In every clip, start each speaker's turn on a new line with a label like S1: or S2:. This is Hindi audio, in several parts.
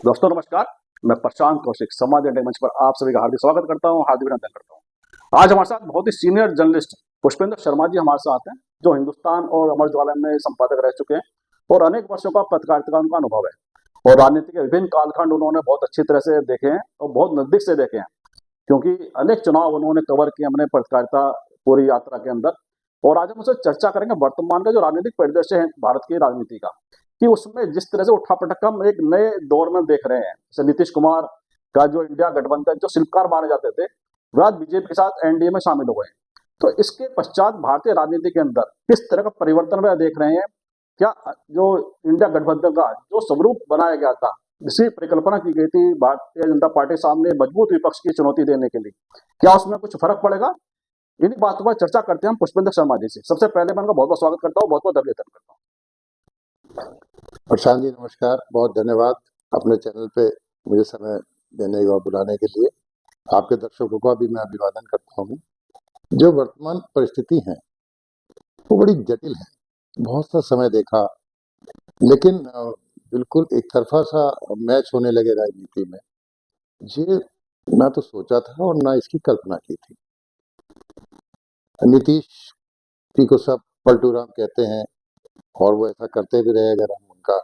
S1: दोस्तों नमस्कार। मैं प्रशांत कौशिक समाज इंडिया मंच पर आप सभी का हार्दिक स्वागत करता हूं, हार्दिक अभिनंदन करता हूं। आज हमारे साथ बहुत ही सीनियर जर्नलिस्ट पुष्पेंद्र शर्मा जी हमारे साथ हैं, जो हिंदुस्तान और अमर उजाला में संपादक रह चुके हैं और अनेक वर्षों का पत्रकारिता का उनका अनुभव है और राजनीति के विभिन्न कालखंड उन्होंने बहुत अच्छी तरह से देखे हैं और बहुत नजदीक से देखे हैं, क्योंकि अनेक चुनाव उन्होंने कवर किए अपने पत्रकारिता पूरी यात्रा के अंदर। और आज हम उससे चर्चा करेंगे वर्तमान का जो राजनीतिक परिदृश्य है भारत की राजनीति का, कि उसमें जिस तरह से उठापटक हम एक नए दौर में देख रहे हैं। जैसे नीतीश कुमार का जो इंडिया गठबंधन जो शिल्पकार माने जाते थे, वह आज बीजेपी के साथ एनडीए में शामिल हो गए हैं। तो इसके पश्चात भारतीय राजनीति के अंदर किस तरह का परिवर्तन वह देख रहे हैं? क्या जो इंडिया गठबंधन का जो स्वरूप बनाया गया था, जिसकी परिकल्पना की गई थी भारतीय जनता पार्टी सामने मजबूत विपक्ष की चुनौती देने के लिए, क्या उसमें कुछ फर्क पड़ेगा? इन्हीं बातों पर चर्चा करते हैं हम पुष्पेंद्र शर्मा जी से। सबसे पहले मैं उनका बहुत बहुत स्वागत करता हूँ, बहुत बहुत अभिनंदन करता हूँ।
S2: प्रशांत जी नमस्कार, बहुत धन्यवाद अपने चैनल पे मुझे समय देने और बुलाने के लिए। आपके दर्शकों का भी मैं अभिवादन करता हूँ। जो वर्तमान परिस्थिति है वो बड़ी जटिल है। बहुत सा समय देखा, लेकिन बिल्कुल एक तरफा सा मैच होने लगे राजनीति में, ये ना तो सोचा था और ना इसकी कल्पना की थी। नीतीश जी को सब पलटू राम कहते हैं और वो ऐसा करते भी रहे। अगर हम उनका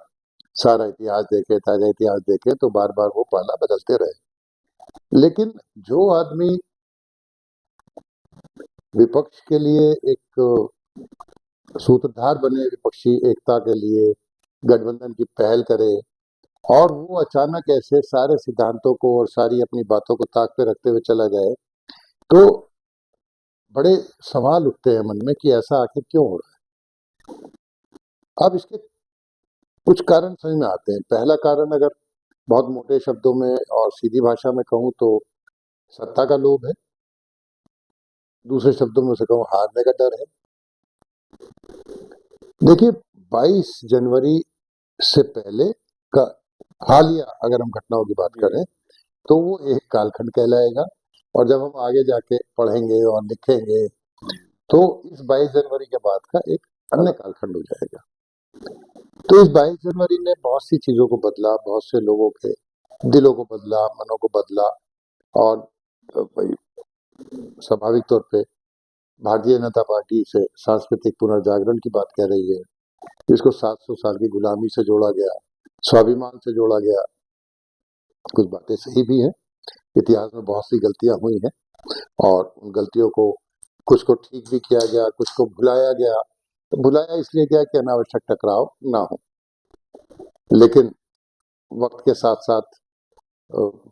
S2: सारा इतिहास देखे, ताजा इतिहास देखे, तो बार बार वो पाला बदलते रहे। लेकिन जो आदमी विपक्ष के लिए एक सूत्रधार बने, विपक्षी एकता के लिए गठबंधन की पहल करे, और वो अचानक ऐसे सारे सिद्धांतों को और सारी अपनी बातों को ताक पे रखते हुए चला जाए, तो बड़े सवाल उठते हैं मन में कि ऐसा आखिर क्यों हो रहा है। अब इसके कुछ कारण समझ में आते हैं। पहला कारण, अगर बहुत मोटे शब्दों में और सीधी भाषा में कहूँ, तो सत्ता का लोभ है। दूसरे शब्दों में उसे कहूँ, हारने का डर है। देखिए, 22 जनवरी से पहले का हालिया अगर हम घटनाओं की बात करें, तो वो एक कालखंड कहलाएगा, और जब हम आगे जाके पढ़ेंगे और लिखेंगे, तो इस 22 जनवरी के बाद का एक अन्य कालखंड हो जाएगा। तो इस 22 जनवरी ने बहुत सी चीजों को बदला, बहुत से लोगों के दिलों को बदला, मनों को बदला, और भाई स्वाभाविक तौर पे भारतीय जनता पार्टी से सांस्कृतिक पुनर्जागरण की बात कह रही है, इसको 700 साल की गुलामी से जोड़ा गया, स्वाभिमान से जोड़ा गया। कुछ बातें सही भी हैं, इतिहास में बहुत सी गलतियां हुई हैं, और उन गलतियों को कुछ को ठीक भी किया गया, कुछ को भुलाया गया। तो भुलाया इसलिए गया कि अनावश्यक टकराव ना हो। लेकिन वक्त के साथ साथ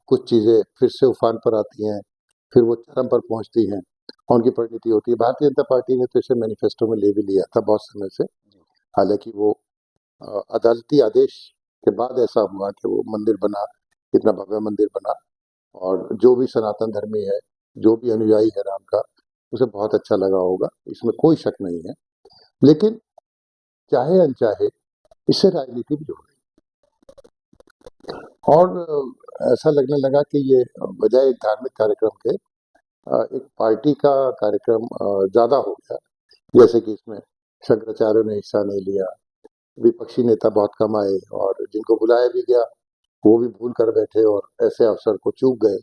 S2: कुछ चीजें फिर से उफान पर आती हैं, फिर वो चरम पर पहुंचती हैं, और उनकी परिणति होती है। भारतीय जनता पार्टी ने तो इसे मैनिफेस्टो में ले भी लिया था बहुत समय से। हालांकि वो अदालती आदेश के बाद ऐसा हुआ कि वो मंदिर बना, इतना भव्य मंदिर बना, और जो भी सनातन धर्मी है, जो भी अनुयायी है राम का, उसे बहुत अच्छा लगा होगा, इसमें कोई शक नहीं है। लेकिन चाहे अनचाहे इससे राजनीति भी जुड़ गई, और ऐसा लगने लगा कि ये बजाय एक धार्मिक कार्यक्रम के एक पार्टी का कार्यक्रम ज्यादा हो गया। जैसे कि इसमें शंकराचार्य ने हिस्सा नहीं लिया, विपक्षी नेता बहुत कम आए, और जिनको बुलाया भी गया वो भी भूल कर बैठे और ऐसे अवसर को चूक गए।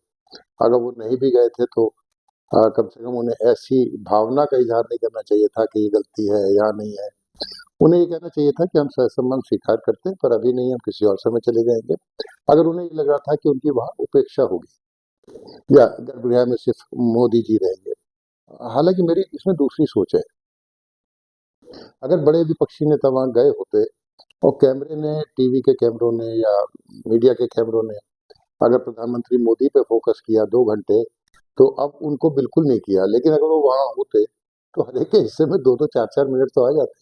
S2: अगर वो नहीं भी गए थे, तो कम से कम उन्हें ऐसी भावना का इजहार नहीं करना चाहिए था कि ये गलती है या नहीं है। उन्हें ये कहना चाहिए था कि हम सहसंबंध स्वीकार करते हैं, पर अभी नहीं, हम किसी और समय चले जाएंगे। अगर उन्हें ये लग रहा था कि उनकी वहां उपेक्षा होगी, या गर्भगृह में सिर्फ मोदी जी रहेंगे। हालांकि मेरी इसमें दूसरी सोच है। अगर बड़े विपक्षी नेता वहां गए होते, और कैमरे ने, टीवी के कैमरों ने या मीडिया के कैमरों ने अगर प्रधानमंत्री मोदी पे फोकस किया 2 घंटे, तो अब उनको बिल्कुल नहीं किया। लेकिन अगर वो वहां होते, तो हर एक के हिस्से में 2-2 4-4 मिनट तो आ जाते,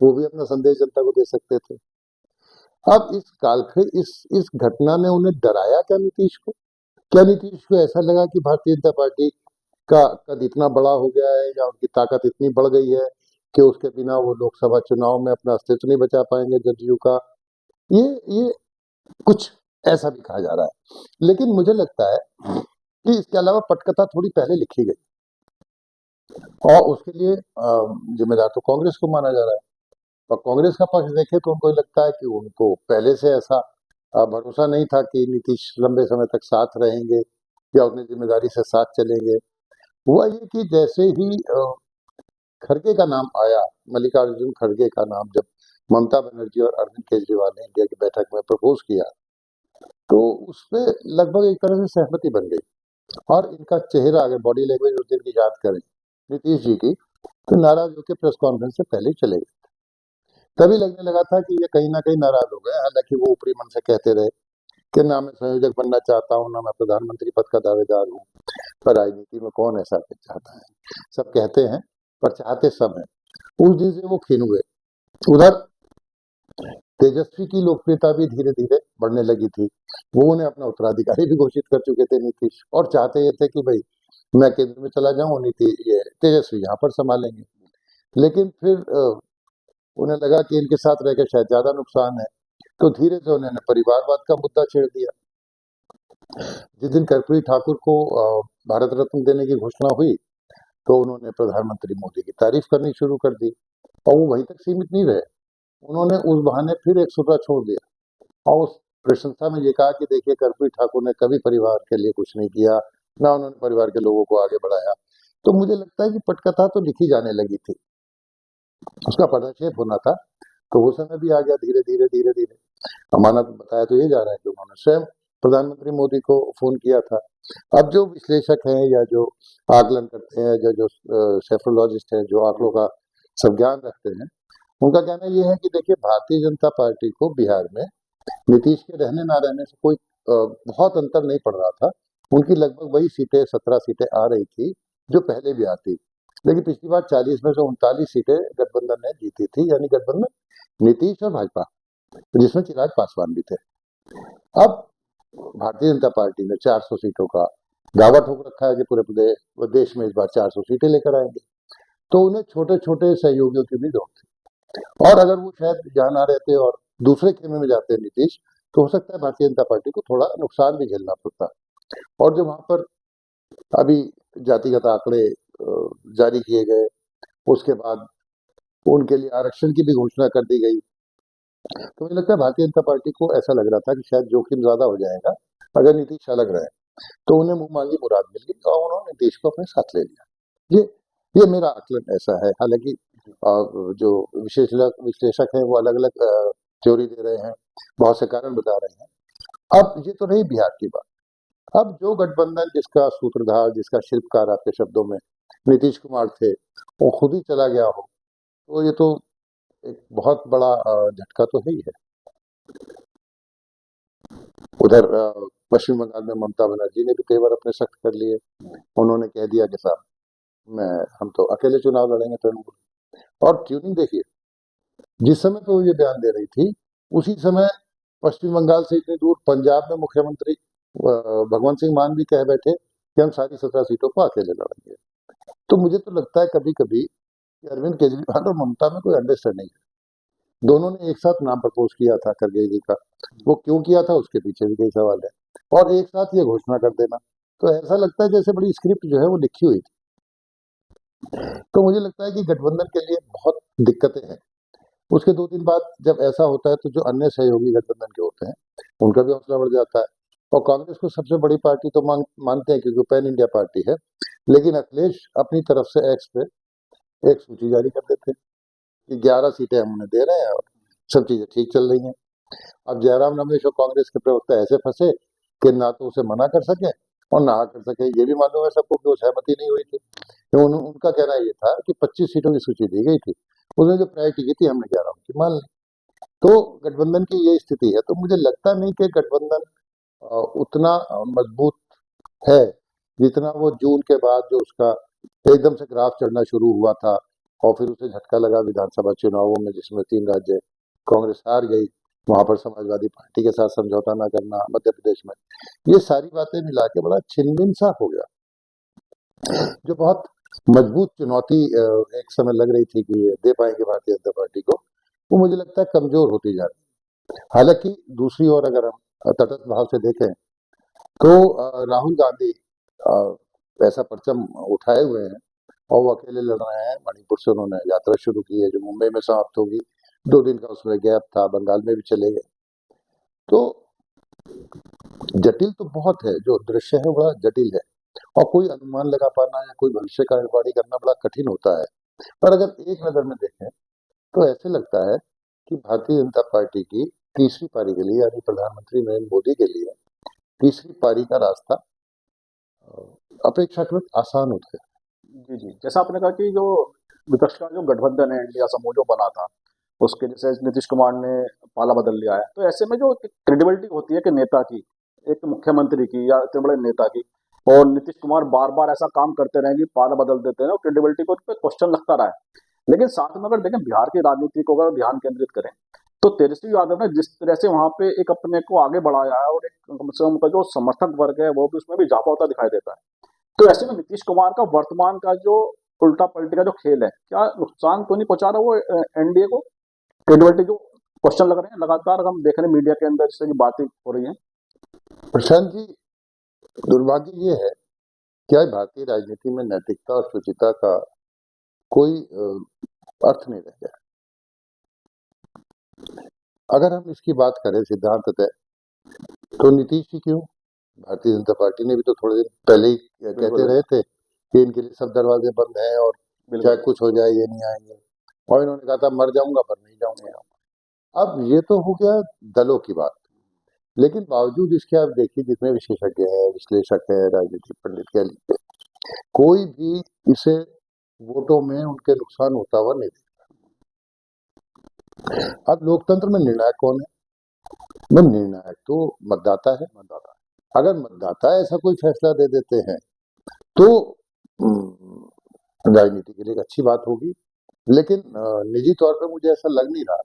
S2: वो भी अपना संदेश जनता को दे सकते थे। अब इस कालखंड, इस घटना ने उन्हें डराया क्या, नीतीश को? क्या नीतीश को ऐसा लगा कि भारतीय जनता पार्टी का कद इतना बड़ा हो गया है, या उनकी ताकत इतनी बढ़ गई है कि उसके बिना वो लोकसभा चुनाव में अपना अस्तित्व नहीं बचा पाएंगे, जदयू का? ये कुछ ऐसा भी कहा जा रहा है। लेकिन मुझे लगता है कि इसके अलावा पटकथा थोड़ी पहले लिखी गई, और उसके लिए जिम्मेदार तो कांग्रेस को माना जा रहा है। और कांग्रेस का पक्ष देखे तो उनको लगता है कि उनको पहले से ऐसा भरोसा नहीं था कि नीतीश लंबे समय तक साथ रहेंगे या उतनी जिम्मेदारी से साथ चलेंगे। हुआ ये कि जैसे ही खड़गे का नाम आया, मल्लिकार्जुन खड़गे का नाम जब ममता बनर्जी और अरविंद केजरीवाल ने इंडिया की बैठक में प्रपोज किया, तो उसपे लगभग एक तरह से सहमति बन गई। और इनका चेहरा, अगर बॉडी लैंग्वेज उस दिन की याद करें नीतीश जी की, तो नाराज होकर प्रेस कॉन्फ्रेंस से पहले ही चले गए। तभी लगने लगा था कि ये कहीं ना कहीं नाराज हो गए। हालांकि वो ऊपरी मन से कहते रहे कि ना मैं संयोजक बनना चाहता हूँ, ना मैं प्रधानमंत्री पद का दावेदार हूँ, पर राजनीति में कौन ऐसा कुछ चाहता है। सब कहते हैं पर चाहते सब हैं। उस दिन से वो खीन हुए। उधर तेजस्वी की लोकप्रियता भी धीरे धीरे बढ़ने लगी थी। वो उन्हें अपना उत्तराधिकारी भी घोषित कर चुके थे नीतीश, और चाहते ये थे कि भाई मैं केंद्र में चला जाऊं, नीति ये तेजस्वी यहाँ पर संभालेंगे। लेकिन फिर उन्हें लगा कि इनके साथ रहकर शायद ज्यादा नुकसान है, तो धीरे से उन्होंने परिवारवाद का मुद्दा छेड़ दिया। जिस दिन कर्पूरी ठाकुर को भारत रत्न देने की घोषणा हुई, तो उन्होंने प्रधानमंत्री मोदी की तारीफ करनी शुरू कर दी। और वो वहीं तक सीमित नहीं रहे, उन्होंने उस बहाने फिर एक सूत्रा छोड़ दिया और उस प्रशंसा में ये कहा कि देखिए कर्पूरी ठाकुर ने कभी परिवार के लिए कुछ नहीं किया, ना उन्होंने परिवार के लोगों को आगे बढ़ाया। तो मुझे लगता है कि पटकथा तो लिखी जाने लगी थी, उसका पटाक्षेप होना था। तो वो समय भी आ गया धीरे धीरे धीरे धीरे। हमारा बताया तो ये जा रहा है कि उन्होंने स्वयं प्रधानमंत्री मोदी को फोन किया था। अब जो विश्लेषक हैं या जो आकलन करते हैं या जो सेफ्रोलॉजिस्ट हैं, जो आंकड़ों का सब ज्ञान रखते हैं, उनका कहना ये है कि देखिए भारतीय जनता पार्टी को बिहार में नीतीश के रहने ना रहने से कोई बहुत अंतर नहीं पड़ रहा था। उनकी लगभग वही सीटें, 17 सीटें आ रही थी जो पहले भी आती। लेकिन पिछली बार 40 में से 39 सीटें गठबंधन ने जीती थी, यानी गठबंधन नीतीश और भाजपा, जिसमें चिराग पासवान भी थे। अब भारतीय जनता पार्टी ने 400 सीटों का दावा ठोक रखा है कि पूरे प्रदेश देश में इस बार 400 सीटें लेकर आएंगे। तो उन्हें छोटे छोटे सहयोगियों की भी जरूरत थी। और अगर वो शायद यहाँ ना रहते और दूसरे खेमे में जाते नीतीश, तो हो सकता है भारतीय जनता पार्टी को थोड़ा नुकसान भी झेलना पड़ता। और जो वहां पर अभी जातिगत आंकड़े जारी किए गए, उसके बाद उनके लिए आरक्षण की भी घोषणा कर दी गई, तो मुझे लगता है भारतीय जनता पार्टी को ऐसा लग रहा था कि शायद जोखिम ज्यादा हो जाएगा अगर नीतीश अलग रहे। तो उन्हें मुंह मांगी मुराद मिल गई और उन्होंने नीतीश को अपने साथ ले लिया। ये मेरा आकलन ऐसा है। हालांकि जो विशेषज्ञ विश्लेषक हैं वो अलग अलग थ्योरी दे रहे हैं, बहुत से कारण बता रहे हैं। अब ये तो रही बिहार की बात। अब जो गठबंधन जिसका सूत्रधार, जिसका शिल्पकार आपके शब्दों में नीतीश कुमार थे, वो खुद ही चला गया हो, तो ये तो एक बहुत बड़ा झटका तो है ही है। उधर पश्चिम बंगाल में ममता बनर्जी ने भी तेवर अपने सख्त कर लिए। उन्होंने कह दिया कि साहब मैं हम तो अकेले चुनाव लड़ेंगे तृणमूल। और ट्यूनिंग देखिए, जिस समय पे वो ये बयान दे रही थी, उसी समय पश्चिम बंगाल से इतनी दूर पंजाब में मुख्यमंत्री भगवंत सिंह मान भी कह बैठे कि हम सारी 17 सीटों को अकेले लड़ेंगे। तो मुझे तो लगता है कभी कभी कि अरविंद केजरीवाल और ममता में कोई अंडरस्टैंडिंग है। दोनों ने एक साथ नाम प्रपोज किया था खड़गे जी का, वो क्यों किया था उसके पीछे भी कई सवाल है, और एक साथ ये घोषणा कर देना, तो ऐसा लगता है जैसे बड़ी स्क्रिप्ट जो है वो लिखी हुई थी। तो मुझे लगता है कि गठबंधन के लिए बहुत दिक्कतें हैं। उसके 2 दिन बाद जब ऐसा होता है, तो जो अन्य सहयोगी गठबंधन के होते हैं उनका भी हौसला बढ़ जाता है। और कांग्रेस को सबसे बड़ी पार्टी तो मानते हैं क्योंकि पैन इंडिया पार्टी है। लेकिन अखिलेश अपनी तरफ से एक्स पे एक सूची जारी कर देते हैं कि 11 सीटें हम उन्हें दे रहे हैं और सब चीजें ठीक चल रही हैं। अब जयराम रमेश और कांग्रेस के प्रवक्ता ऐसे फंसे कि ना तो उसे मना कर सके और ना कर सके। ये भी मालूम है सबको कि वो सहमति नहीं हुई थी। उनका कहना ये था कि 25 सीटों की सूची दी गई थी, उसने जो प्रायोरिटी की थी हमने 11 की मान ली। तो गठबंधन की ये स्थिति है। तो मुझे लगता नहीं कि गठबंधन उतना मजबूत है जितना वो जून के बाद जो उसका एकदम से ग्राफ चढ़ना शुरू हुआ था और फिर उसे झटका लगा विधानसभा चुनावों में, जिसमें 3 राज्य कांग्रेस हार गई, वहां पर समाजवादी पार्टी के साथ समझौता ना करना मध्य प्रदेश में, ये सारी बातें मिला के बड़ा छिनबिन सा हो गया। जो बहुत मजबूत चुनौती एक समय लग रही थी कि ये दे पाएंगे भारतीय जनता पार्टी को, वो मुझे लगता है कमजोर होती जा रही है। हालांकि दूसरी ओर अगर हम तटस्थ भाव से देखें, तो राहुल गांधी ऐसा परचम उठाए हुए हैं और वो अकेले लड़ रहे हैं। मणिपुर से उन्होंने यात्रा शुरू की है जो मुंबई में समाप्त होगी। 2 दिन का उसमें गैप था, बंगाल में भी चले गए। तो जटिल तो बहुत है, जो दृश्य है बड़ा जटिल है, और कोई अनुमान लगा पाना या कोई भविष्य का वाणी करना बड़ा कठिन होता है। पर अगर एक नजर में देखें तो ऐसे लगता है कि भारतीय जनता पार्टी की तीसरी पारी के लिए, यानी प्रधानमंत्री नरेंद्र मोदी के लिए तीसरी पारी का रास्ता अ, अपेक्षाकृत आसान होता है।
S1: जी जी, जैसा आपने कहा कि जो विपक्ष का जो गठबंधन है, इंडिया समूह जो बना था, उसके जैसे नीतीश कुमार ने पाला बदल लिया है, तो ऐसे में जो क्रेडिबिलिटी होती है कि नेता की, एक मुख्यमंत्री की या इतने बड़े नेता की, और नीतीश कुमार बार बार ऐसा काम करते रहे कि पाला बदल देते हैं, और क्रेडिबिलिटी को उन पे क्वेश्चन लगता रहा है। लेकिन साथ में अगर देखें बिहार की राजनीति को अगर ध्यान केंद्रित करें, तो तेजस्वी यादव ने जिस तरह से वहां पे एक अपने को आगे बढ़ाया है, और एक कम से कम उनका जो समर्थक वर्ग है वो भी उसमें भी इजाफा होता दिखाई देता है। तो ऐसे में नीतीश कुमार का वर्तमान का जो उल्टा पलटी का जो खेल है, क्या नुकसान तो नहीं पहुंचा रहा वो एनडीए को? क्रेडिबिलिटी जो क्वेश्चन लग रहे हैं लगातार हम देख रहे हैं मीडिया के अंदर, जिससे की बातें हो रही है।
S2: प्रशांत जी, दुर्भाग्य ये है कि आज भारतीय राजनीति में नैतिकता और शुचिता का कोई अर्थ नहीं रह गया। अगर हम इसकी बात करें सिद्धांततः, तो नीतीश जी क्यों, भारतीय जनता पार्टी ने भी तो थोड़े दिन पहले ही कहते
S1: बिल्कुल
S2: रहे थे कि इनके लिए सब दरवाजे बंद हैं और चाहे
S1: बिल्कुल।
S2: कुछ हो जाए ये नहीं आएंगे, और इन्होंने कहा था मर जाऊंगा पर नहीं जाऊंगा। अब ये तो हो गया दलों की बात, लेकिन बावजूद इसके आप देखिए जितने विशेषज्ञ हैं, विश्लेषक है, राजनीतिक पंडित कह लीजिए, कोई भी इसे वोटों में उनके नुकसान होता हुआ नहीं दिखता। अब लोकतंत्र में निर्णायक कौन है? वो निर्णायक तो मतदाता है। मतदाता, अगर मतदाता ऐसा कोई फैसला दे देते हैं तो राजनीति के लिए एक अच्छी बात होगी। लेकिन निजी तौर पे मुझे ऐसा लग नहीं रहा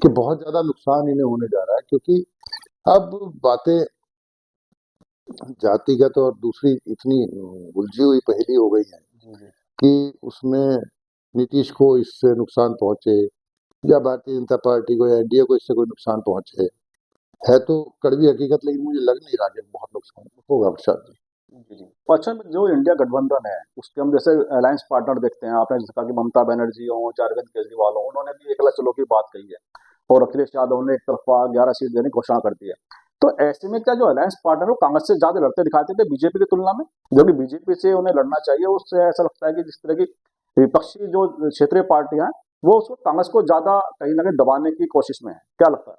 S2: कि बहुत ज्यादा नुकसान इन्हें होने जा रहा है, क्योंकि अब बातें जातिगत और दूसरी इतनी उलझी हुई पहेली हो गई है
S1: जी जी।
S2: कि उसमें नीतीश को इससे नुकसान पहुंचे या भारतीय जनता पार्टी को या एनडीए को इससे कोई नुकसान पहुंचे, है तो कड़वी हकीकत, लेकिन मुझे लग नहीं रहा कि बहुत नुकसान होगा प्रसाद जी।
S1: जी जी। और अच्छा, जो इंडिया गठबंधन है उसके हम जैसे अलायंस पार्टनर देखते हैं, आपने जैसे कहा कि ममता बनर्जी हो, चाहे अरविंद केजरीवाल हो, उन्होंने भी एकला चलो की बात कही है, और अखिलेश यादव ने एक तरफा 11 सीट देने की घोषणा कर दी है। तो ऐसे में क्या जो अलायंस पार्टनर है वो कांग्रेस से ज्यादा लड़ते दिखाते थे बीजेपी की तुलना में, जो कि बीजेपी से उन्हें लड़ना चाहिए, उससे ऐसा लगता है कि जिस तरह की विपक्षी जो क्षेत्रीय पार्टियां हैं वो उसको कांग्रेस को ज्यादा कहीं ना कहीं दबाने की कोशिश में है। क्या लगता है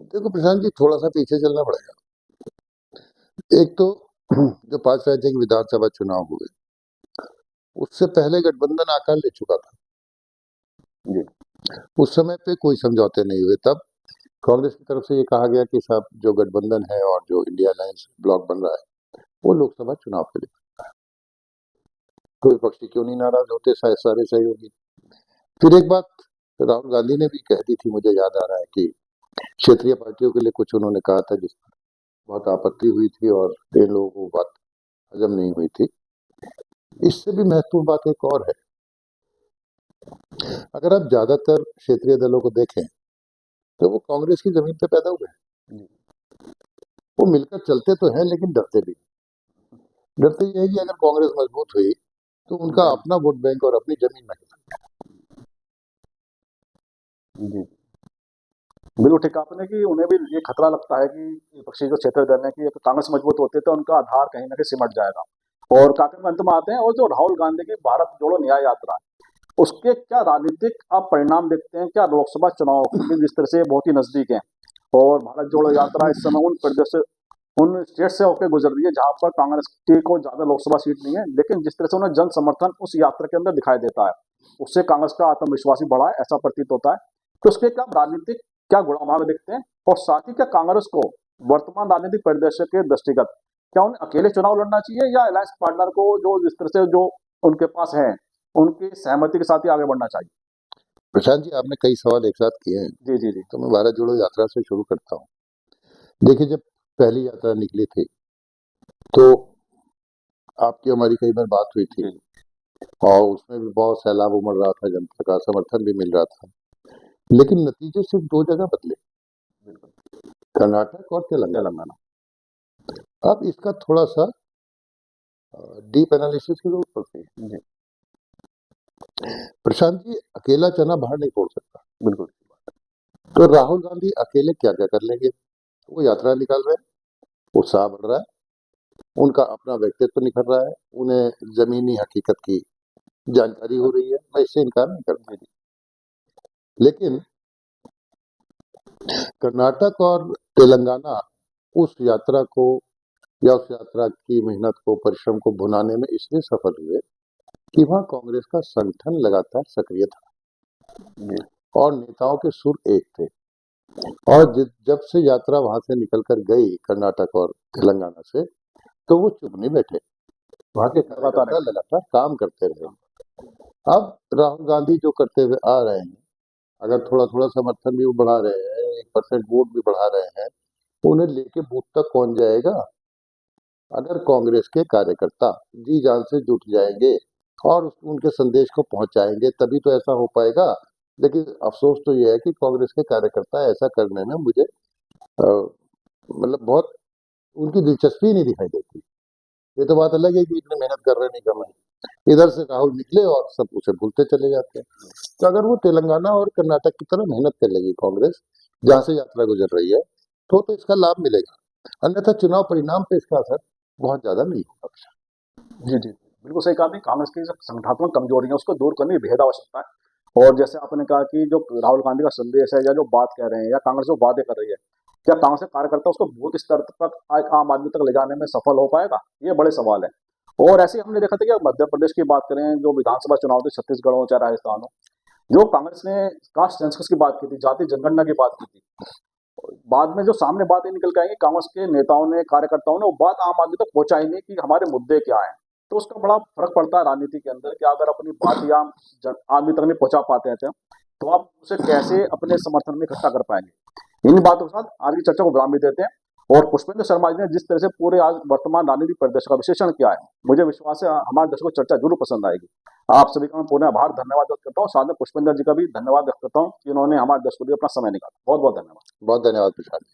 S2: देखो प्रशांत जी, थोड़ा सा पीछे चलना पड़ेगा। एक तो जो 5 राज्य के विधानसभा चुनाव हुए, उससे पहले गठबंधन आकार ले चुका था।
S1: आपको? जी
S2: उस समय पे कोई समझौते नहीं हुए। तब कांग्रेस की तरफ से ये कहा गया कि साहब जो गठबंधन है और जो इंडिया अलायंस ब्लॉक बन रहा है वो लोकसभा चुनाव के लिए, कोई विपक्षी क्यों नहीं नाराज होते, सारे सहयोगी। फिर एक बात राहुल गांधी ने भी कह दी थी, मुझे याद आ रहा है कि क्षेत्रीय पार्टियों के लिए कुछ उन्होंने कहा था जिस पर बहुत आपत्ति हुई थी और इन लोगों को बात हजम नहीं हुई थी। इससे भी महत्वपूर्ण बात एक और है, अगर आप ज्यादातर क्षेत्रीय दलों को देखें तो वो कांग्रेस की जमीन पे पैदा हुए हैं।
S1: जी।
S2: वो मिलकर चलते तो हैं लेकिन डरते भी। डरते ये है कि अगर कांग्रेस मजबूत हुई तो उनका
S1: उनका
S2: अपना वोट बैंक और अपनी जमीन में।
S1: जी बिल्कुल ठीक कहा आपने कि उन्हें भी ये खतरा लगता है कि विपक्षी जो क्षेत्र दल है कि अगर कांग्रेस मजबूत होते तो उनका आधार कहीं ना कहीं सिमट जाएगा। और काफी अंत में आते हैं, और जो राहुल गांधी की भारत जोड़ो न्याय यात्रा है, उसके क्या राजनीतिक आप परिणाम देखते हैं? क्या लोकसभा चुनाव क्योंकि जिस तरह से बहुत ही नजदीक है, और भारत जोड़ो यात्रा इस समय उन प्रदेश से, उन स्टेट से होकर गुजर रही है जहां पर कांग्रेस की को ज्यादा लोकसभा सीट नहीं है, लेकिन जिस तरह से उन्हें जन समर्थन उस यात्रा के अंदर दिखाई देता है, उससे कांग्रेस का आत्मविश्वास ही बढ़ा है ऐसा प्रतीत होता है। तो उसके क्या राजनीतिक क्या गुणाभाग देखते हैं? और साथ ही क्या कांग्रेस को वर्तमान राजनीतिक परिदृश्य के दृष्टिगत क्या उन्हें अकेले चुनाव लड़ना चाहिए, या अलायंस पार्टनर को जो जिस तरह से जो उनके पास है उनकी सहमति के साथ ही आगे बढ़ना चाहिए?
S2: प्रशांत जी, आपने कई सवाल एक साथ किए हैं,
S1: जी जी जी।
S2: तो मैं भारत जोड़ो यात्रा से शुरू करता हूँ। देखिए, जब पहली यात्रा निकली थी तो आपकी हमारी कई बार बात हुई थी,
S1: जी
S2: और उसमें भी बहुत सैलाब उमड़ रहा था, जनता का समर्थन भी मिल रहा था। लेकिन नतीजे सिर्फ 2 जगह बदले,
S1: बिल्कुल।
S2: कर्नाटक और तेलंगाना।
S1: तेलंगाना।
S2: अब इसका थोड़ा सा डीप एनालिसिस की जरूरत पड़ती है।
S1: जी
S2: प्रशांत जी, अकेला चना बाहर नहीं फोड़ सकता।
S1: बिल्कुल।
S2: तो राहुल गांधी अकेले क्या क्या कर लेंगे? वो यात्रा निकाल रहे हैं, उत्साह बढ़ रहा है, उनका अपना व्यक्तित्व निखर रहा है, उन्हें जमीनी हकीकत की जानकारी हो रही है, मैं इससे इनकार नहीं करता। लेकिन कर्नाटक और तेलंगाना उस यात्रा को या उस यात्रा की मेहनत को, परिश्रम को भुनाने में इसलिए सफल हुए कि वहाँ कांग्रेस का संगठन लगातार सक्रिय था और नेताओं के सुर एक थे। और जब से यात्रा वहां से निकलकर गई कर्नाटक और तेलंगाना से, तो वो चुप नहीं बैठे, वहां के कार्यकर्ता लगातार काम करते रहे। अब राहुल गांधी जो करते हुए आ रहे हैं, अगर थोड़ा थोड़ा समर्थन भी वो बढ़ा रहे हैं, 1% वोट भी बढ़ा रहे हैं, तो उन्हें लेके बूथ तक कौन जाएगा? अगर कांग्रेस के कार्यकर्ता जी जान से जुट जाएंगे और उनके संदेश को पहुंचाएंगे, तभी तो ऐसा हो पाएगा। लेकिन अफसोस तो यह है कि कांग्रेस के कार्यकर्ता ऐसा करने में मुझे मतलब बहुत उनकी दिलचस्पी नहीं दिखाई देती। ये तो बात अलग है कि इतनी मेहनत कर रहे नहीं कर रहे, इधर से राहुल निकले और सब उसे भूलते चले जाते हैं। तो अगर वो तेलंगाना और कर्नाटक की तरह मेहनत कर लेगी कांग्रेस, जहां से यात्रा गुजर रही है, तो इसका लाभ मिलेगा। अन्यथा चुनाव परिणाम पे इसका असर बहुत ज्यादा नहीं होगा।
S1: जी जी, बिल्कुल सही कहा आपने। कांग्रेस की जो संगठनात्मक कमजोरी है उसको दूर करने की बेहद आवश्यकता है। और जैसे आपने कहा कि जो राहुल गांधी का संदेश है या जो बात कह रहे हैं या कांग्रेस जो वादे कर रही है, क्या कांग्रेस के कार्यकर्ता उसको बूथ स्तर तक आम आदमी तक ले जाने में सफल हो पाएगा? ये बड़े सवाल है। और ऐसे ही हमने देखा था कि मध्य प्रदेश की बात करें, जो विधानसभा चुनाव थे, छत्तीसगढ़ हो चाहे राजस्थान हो, जो कांग्रेस ने कास्ट सेंसस की बात की थी, जाति जनगणना की बात की थी, बाद में जो सामने बात ये निकल के आई कि कांग्रेस के नेताओं ने, कार्यकर्ताओं ने वो बात आम आदमी तक पहुंचाई नहीं कि हमारे मुद्दे क्या हैं। तो उसका बड़ा फर्क पड़ता है राजनीति के अंदर कि अगर अपनी बात या आदमी तक नहीं पहुंचा पाते हैं तो आप उसे कैसे अपने समर्थन में इकट्ठा कर पाएंगे। इन बातों के साथ आज की चर्चा को विराम भी देते हैं। और पुष्पेंद्र शर्मा जी ने जिस तरह से पूरे आज वर्तमान राजनीतिक परिदृश्य का विश्लेषण किया है, मुझे विश्वास है हमारे दर्शकों को चर्चा जरूर पसंद आएगी। आप सभी का मैं पुनः आभार, धन्यवाद व्यक्त करता हूँ। साथ में पुष्पेंद्र जी का भी धन्यवाद व्यक्त करता हूँ कि उन्होंने हमारे दर्शकों के लिए अपना समय निकाला। बहुत बहुत धन्यवाद।
S2: बहुत धन्यवाद प्रशांत।